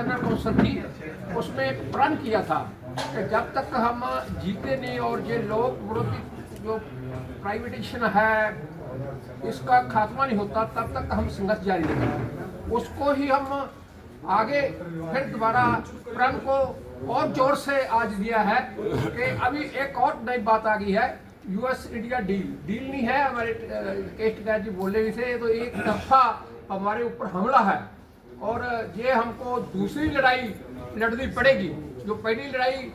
General council थी, उसमें प्रण किया था कि जब तक हम जीते नहीं और ये लोक विरोधी जो प्राइवेटाइजेशन है इसका खात्मा नहीं होता, तब तक हम संघर्ष जारी रखेंगे। उसको ही हम आगे फिर दोबारा प्रण को और जोर से आज दिया है कि अभी एक और नई बात आ गई है, यूएस इंडिया डील नहीं है। हमारे केश टिकैत जी बोले भी थे, तो एक दफा हमारे ऊपर हमला है और ये हमको दूसरी लड़ाई लड़नी पड़ेगी। जो पहली लड़ाई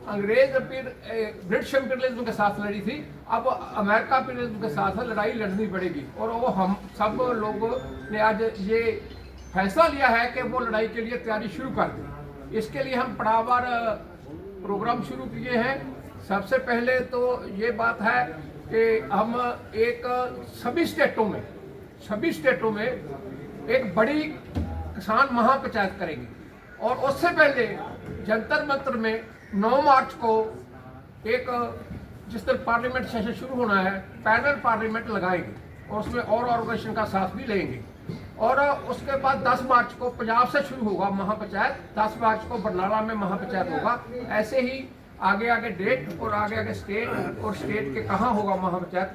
अंग्रेज ब्रिटिश इंपीरियलिज्म के साथ लड़ी थी, अब अमेरिका इंपीरियलिज्म के साथ लड़ाई लड़नी पड़ेगी। और वो हम सब लोगों ने आज ये फैसला लिया है कि वो लड़ाई के लिए तैयारी शुरू कर दें। इसके लिए हम पड़ाववार प्रोग्राम शुरू किए हैं। सबसे पहले तो ये बात है कि हम एक सभी स्टेटों में एक बड़ी किसान महापंचायत करेंगे और उससे पहले जंतर मंतर में 9 मार्च को एक जिस दिन पार्लियामेंट सेशन शुरू होना है पैनल पार्लियामेंट लगाएंगे और उसमें और ऑर्गेनाइजेशन का साथ भी लेंगे। और उसके बाद 10 मार्च को पंजाब से शुरू होगा महापंचायत, 10 मार्च को बरनाला में महापंचायत होगा। ऐसे ही आगे आगे डेट और आगे आगे स्टेट और स्टेट के कहाँ होगा महापंचायत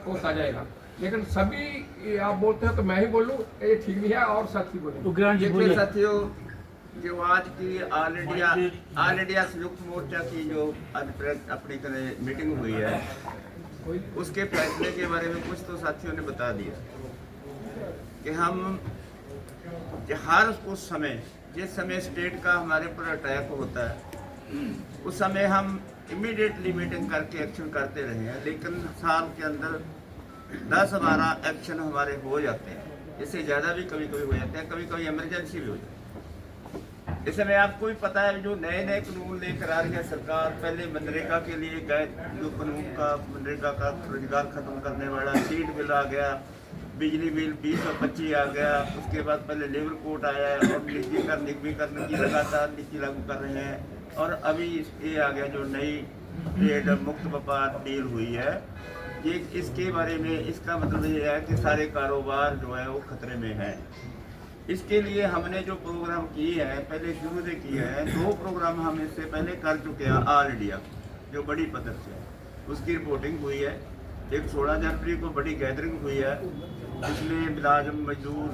होता जाएगा। लेकिन सभी आप बोलते हैं तो मैं ही बोलूँ, ये ठीक नहीं है और साथी बोले। साथियों, जो आज की ऑल इंडिया संयुक्त मोर्चा की जो अपनी तरह मीटिंग हुई है, उसके फैसले के बारे में कुछ तो साथियों ने बता दिया कि हम हर उस समय जिस समय स्टेट का हमारे ऊपर अटैक होता है उस समय हम इमीडिएटली मीटिंग करके एक्शन करते रहे हैं, लेकिन साल के अंदर 10-12 एक्शन हमारे हो जाते हैं। इससे ज़्यादा भी कभी कभी हो जाते हैं, कभी कभी इमरजेंसी भी हो जाती है। इस समय आपको भी पता है जो नए नए कानून लेकर आ रही है सरकार। पहले मनरेगा के लिए गए, जो कानून का मनरेगा का रोजगार खत्म करने वाला सीट बिल आ गया, बिजली बिल 2025 आ गया। उसके बाद पहले लेबर कोड आया और निजीकरण की लगातार नीति लागू कर रहे हैं। और अभी ये आ गया जो नई ट्रेड मुक्त व्यापार डील हुई है, ये इसके बारे में इसका मतलब ये है कि सारे कारोबार जो है वो खतरे में हैं। इसके लिए हमने जो प्रोग्राम किए हैं पहले शुरू से किए हैं, 2 प्रोग्राम हम इससे पहले कर चुके हैं। ऑल इंडिया जो बड़ी पद्धति से उसकी रिपोर्टिंग हुई है। एक 16 जनवरी को बड़ी गैदरिंग हुई है, इसमें मुलाजम मजदूर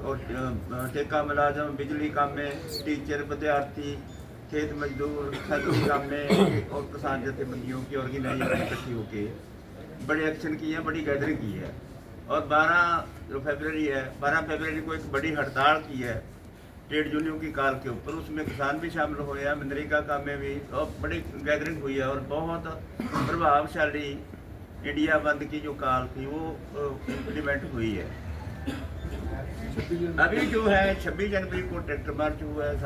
और ठेका मुलाजम, बिजली काम में टीचर, विद्यार्थी, खेत मजदूर, फैक्ट्री काम में और किसान जथेबंदियों की ऑर्गेनाइजेशन इकट्ठी होकर बड़े एक्शन किए हैं, बड़ी गैदरिंग की है। और 12 फरवरी को एक बड़ी हड़ताल की है ट्रेड यूनियन की कॉल के ऊपर। उसमें किसान भी शामिल हुए हैं, मनरेगा काम में भी, और बड़ी गैदरिंग हुई है। और बहुत प्रभावशाली इंडिया बंद की जो कॉल थी वो इम्प्लीमेंट हुई है। अभी जो है 26 जनवरी को ट्रैक्टर मार्च हुआ है।